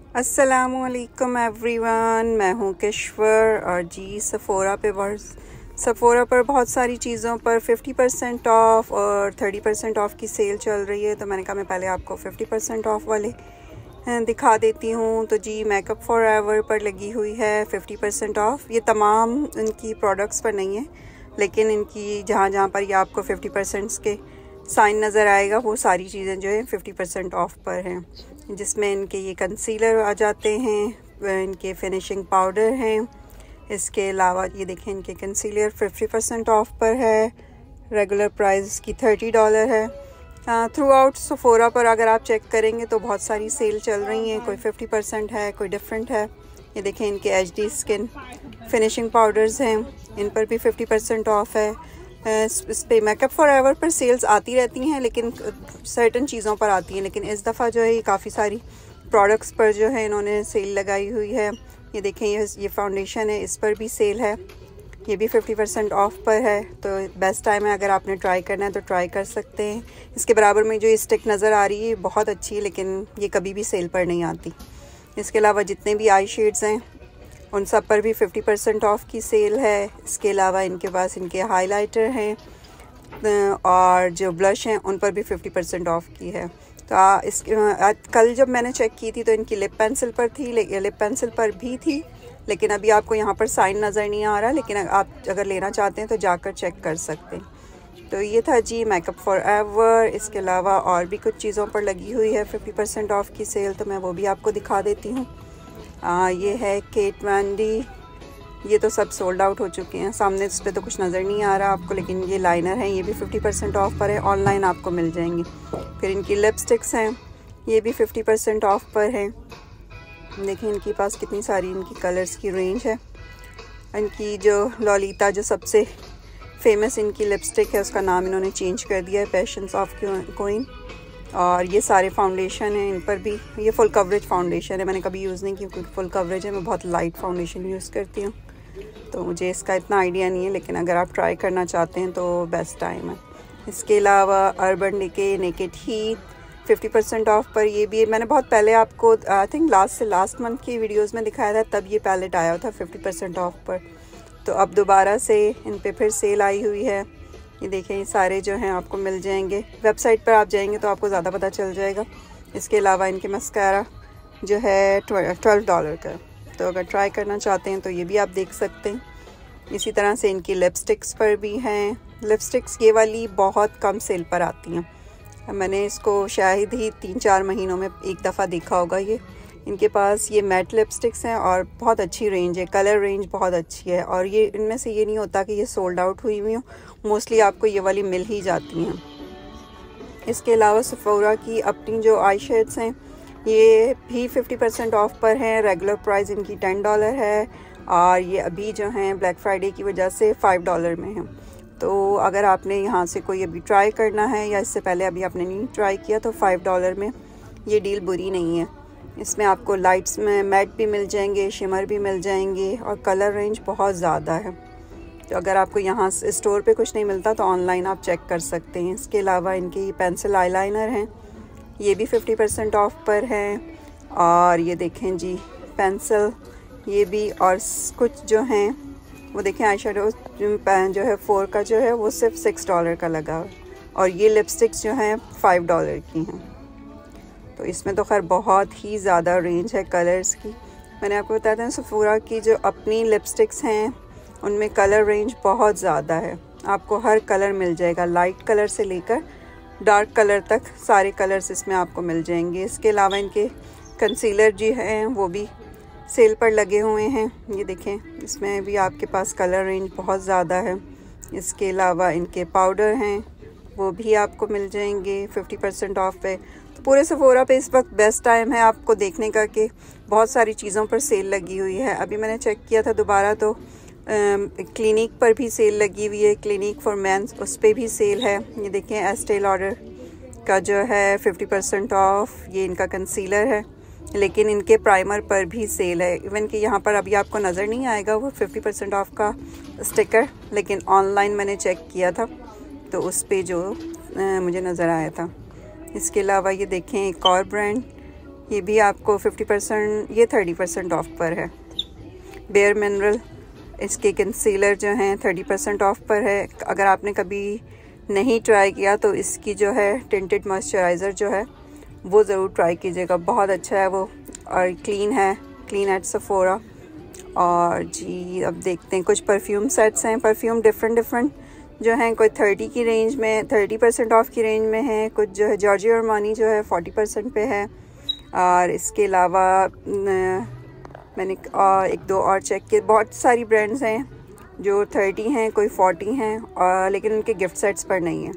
अस्सलामुअलैकुम एवरीवन, मैं हूँ किश्वर और जी सफ़ोरा पर बहुत सारी चीज़ों पर 50% ऑफ़ और 30% ऑफ़ की सेल चल रही है। तो मैंने कहा मैं पहले आपको 50% ऑफ़ वाले दिखा देती हूँ। तो जी मेकअप फॉरएवर पर लगी हुई है 50% ऑफ़। ये तमाम इनकी प्रोडक्ट्स पर नहीं है, लेकिन इनकी जहाँ जहाँ पर ये आपको 50% के साइन नज़र आएगा वो सारी चीज़ें जो है 50% ऑफ़ पर हैं, जिसमें इनके ये कंसीलर आ जाते हैं, इनके फिनिशिंग पाउडर हैं। इसके अलावा ये देखें इनके कंसीलर 50% ऑफ़ पर है, रेगुलर प्राइस की $30 है। थ्रू आउट सफ़ोरा पर अगर आप चेक करेंगे तो बहुत सारी सेल चल रही हैं, कोई 50% है, कोई डिफरेंट है। ये देखें इनके HD स्किन फिनिशिंग पाउडर्स हैं, इन पर भी 50% ऑफ़ है। इस पे मेकअप फॉरएवर पर सेल्स आती रहती हैं, लेकिन सर्टन चीज़ों पर आती हैं, लेकिन इस दफ़ा जो है ये काफ़ी सारी प्रोडक्ट्स पर जो है इन्होंने सेल लगाई हुई है। ये देखें ये फाउंडेशन है, इस पर भी सेल है, ये भी 50% ऑफ़ पर है। तो बेस्ट टाइम है, अगर आपने ट्राई करना है तो ट्राई कर सकते हैं। इसके बराबर में जो ये स्टिक नज़र आ रही है बहुत अच्छी है, लेकिन ये कभी भी सेल पर नहीं आती। इसके अलावा जितने भी आई शेड्स हैं उन सब पर भी 50% ऑफ़ की सेल है। इसके अलावा इनके पास इनके हाइलाइटर हैं और जो ब्लश हैं उन पर भी 50% ऑफ़ की है। तो कल जब मैंने चेक की थी तो इनकी लिप पेंसिल पर थी, लिप पेंसिल पर भी थी, लेकिन अभी आपको यहाँ पर साइन नज़र नहीं आ रहा, लेकिन आप अगर लेना चाहते हैं तो जाकर चेक कर सकते हैं। तो ये था जी मेकअप फॉरएवर। इसके अलावा और भी कुछ चीज़ों पर लगी हुई है 50% ऑफ़ की सेल, तो मैं वो भी आपको दिखा देती हूँ। ये है केट वैंडी, ये तो सब सोल्ड आउट हो चुके हैं, सामने इस पर तो कुछ नज़र नहीं आ रहा आपको, लेकिन ये लाइनर हैं, ये भी 50% ऑफ़ पर है, ऑनलाइन आपको मिल जाएंगे। फिर इनकी लिपस्टिक्स हैं, ये भी 50% ऑफ़ पर हैं। देखिए इनके पास कितनी सारी इनकी कलर्स की रेंज है। इनकी जो लॉलीता जो सबसे फेमस इनकी लिपस्टिक है, उसका नाम इन्होंने चेंज कर दिया है, पैशंस ऑफ क्वीन। और ये सारे फाउंडेशन हैं, इन पर भी ये फुल कवरेज फाउंडेशन है, मैंने कभी यूज़ नहीं की क्योंकि फुल कवरेज है, मैं बहुत लाइट फाउंडेशन यूज़ करती हूँ, तो मुझे इसका इतना आइडिया नहीं है, लेकिन अगर आप ट्राई करना चाहते हैं तो बेस्ट टाइम है। इसके अलावा urban decay naked heat 50% of पर, ये भी मैंने बहुत पहले आपको आई थिंक लास्ट मंथ की वीडियोज़ में दिखाया था, तब ये पैलेट आया था 50% ऑफ़ पर। तो अब दोबारा से इन पर फिर सेल आई हुई है। ये देखें ये सारे जो हैं आपको मिल जाएंगे, वेबसाइट पर आप जाएंगे तो आपको ज़्यादा पता चल जाएगा। इसके अलावा इनके मस्कारा जो है $12 का, तो अगर ट्राई करना चाहते हैं तो ये भी आप देख सकते हैं। इसी तरह से इनकी लिपस्टिक्स पर भी हैं। लिपस्टिक्स ये वाली बहुत कम सेल पर आती हैं, मैंने इसको शायद ही 3-4 महीनों में एक दफ़ा देखा होगा। ये इनके पास ये मैट लिपस्टिक्स हैं और बहुत अच्छी रेंज है, कलर रेंज बहुत अच्छी है, और ये इनमें से ये नहीं होता कि ये सोल्ड आउट हुई हुई हो, मोस्टली आपको ये वाली मिल ही जाती हैं। इसके अलावा सफ़ोरा की अपनी जो आई शेड्स हैं ये भी 50% ऑफ़ पर हैं, रेगुलर प्राइस इनकी $10 है, और ये अभी जो हैं ब्लैक फ्राइडे की वजह से $5 में हैं। तो अगर आपने यहाँ से कोई अभी ट्राई करना है या इससे पहले अभी आपने नहीं ट्राई किया तो $5 में ये डील बुरी नहीं है। इसमें आपको लाइट्स में मैट भी मिल जाएंगे, शिमर भी मिल जाएंगे, और कलर रेंज बहुत ज़्यादा है। तो अगर आपको यहाँ स्टोर पे कुछ नहीं मिलता तो ऑनलाइन आप चेक कर सकते हैं। इसके अलावा इनके ये पेंसिल आईलाइनर हैं, ये भी 50% ऑफ़ पर हैं, और ये देखें जी पेंसिल ये भी, और कुछ जो हैं वो देखें आई शेडो जो है 4 का जो है वो सिर्फ $6 का लगा है, और ये लिपस्टिक्स जो हैं $5 की हैं। तो इसमें तो खैर बहुत ही ज़्यादा रेंज है कलर्स की। मैंने आपको बताया था सफ़ोरा की जो अपनी लिपस्टिक्स हैं उनमें कलर रेंज बहुत ज़्यादा है, आपको हर कलर मिल जाएगा, लाइट कलर से लेकर डार्क कलर तक सारे कलर्स इसमें आपको मिल जाएंगे। इसके अलावा इनके कंसीलर जी हैं वो भी सेल पर लगे हुए हैं, ये देखें इसमें भी आपके पास कलर रेंज बहुत ज़्यादा है। इसके अलावा इनके पाउडर हैं वो भी आपको मिल जाएंगे 50% ऑफ़ पे। तो पूरे सफ़ोरा पे इस वक्त बेस्ट टाइम है आपको देखने का कि बहुत सारी चीज़ों पर सेल लगी हुई है। अभी मैंने चेक किया था दोबारा तो क्लिनिक पर भी सेल लगी हुई है, क्लिनिक फॉर मेंस उस पर भी सेल है। ये देखें एस्टे लॉडर का जो है 50% ऑफ़, ये इनका कंसीलर है, लेकिन इनके प्राइमर पर भी सेल है। इवन कि यहाँ पर अभी आपको नज़र नहीं आएगा वो 50% ऑफ़ का स्टिकर, लेकिन ऑनलाइन मैंने चेक किया था तो उस पे जो मुझे नज़र आया था। इसके अलावा ये देखें एक और ब्रांड, ये भी आपको 50%, ये 30% ऑफ पर है। बेयर मिनरल, इसके कंसीलर जो हैं 30% ऑफ पर है। अगर आपने कभी नहीं ट्राई किया तो इसकी जो है टिंटेड मॉइस्चराइज़र जो है वो ज़रूर ट्राई कीजिएगा, बहुत अच्छा है वो, और क्लीन है, क्लीन एट सेफोरा। और जी अब देखते हैं, कुछ परफ्यूम सेट्स हैं। परफ्यूम डिफरेंट जो हैं, कोई 30 की रेंज में, 30% ऑफ की रेंज में है। कुछ जो है जॉर्जियो अरमानी जो है 40% पे है। और इसके अलावा मैंने एक दो और चेक किए, बहुत सारी ब्रांड्स हैं जो 30 हैं, कोई 40 हैं, और लेकिन उनके गिफ्ट सेट्स पर नहीं है।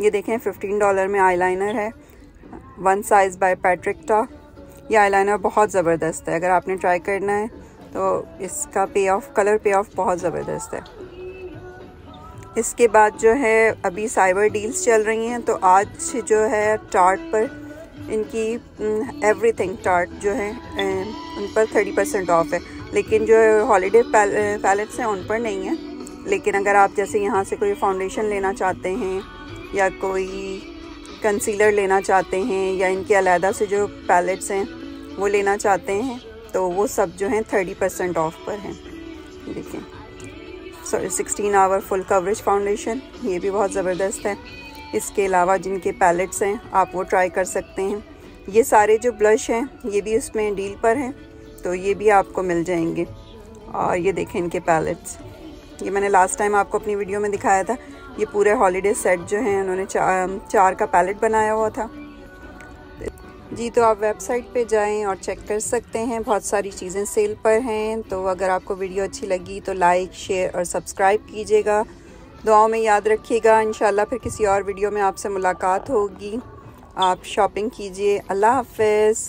ये देखें $15 में आईलाइनर है, वन साइज़ बाय पैट्रिक। ये आईलाइनर बहुत ज़बरदस्त है, अगर आपने ट्राई करना है तो इसका कलर पे ऑफ बहुत ज़बरदस्त है। इसके बाद जो है अभी साइबर डील्स चल रही हैं, तो आज जो है टार्ट पर इनकी एवरीथिंग टार्ट जो है उन पर 30% ऑफ है, लेकिन जो हॉलीडे पैलेट्स हैं उन पर नहीं है। लेकिन अगर आप जैसे यहाँ से कोई फाउंडेशन लेना चाहते हैं या कोई कंसीलर लेना चाहते हैं या इनके अलहदा से जो पैलेट्स हैं वो लेना चाहते हैं, तो वो सब जो हैं 30% ऑफ पर हैं। देखिए 16 आवर फुल कवरेज फाउंडेशन, ये भी बहुत ज़बरदस्त है। इसके अलावा जिनके पैलेट्स हैं आप वो ट्राई कर सकते हैं। ये सारे जो ब्लश हैं ये भी उसमें डील पर हैं, तो ये भी आपको मिल जाएंगे। और ये देखें इनके पैलेट्स, ये मैंने लास्ट टाइम आपको अपनी वीडियो में दिखाया था। ये पूरे हॉलीडे सेट जो हैं उन्होंने चार का पैलेट बनाया हुआ था जी। तो आप वेबसाइट पे जाएं और चेक कर सकते हैं, बहुत सारी चीज़ें सेल पर हैं। तो अगर आपको वीडियो अच्छी लगी तो लाइक, शेयर और सब्सक्राइब कीजिएगा। दुआओं में याद रखिएगा। इंशाल्लाह फिर किसी और वीडियो में आपसे मुलाकात होगी। आप शॉपिंग कीजिए। अल्लाह हाफ़िज़।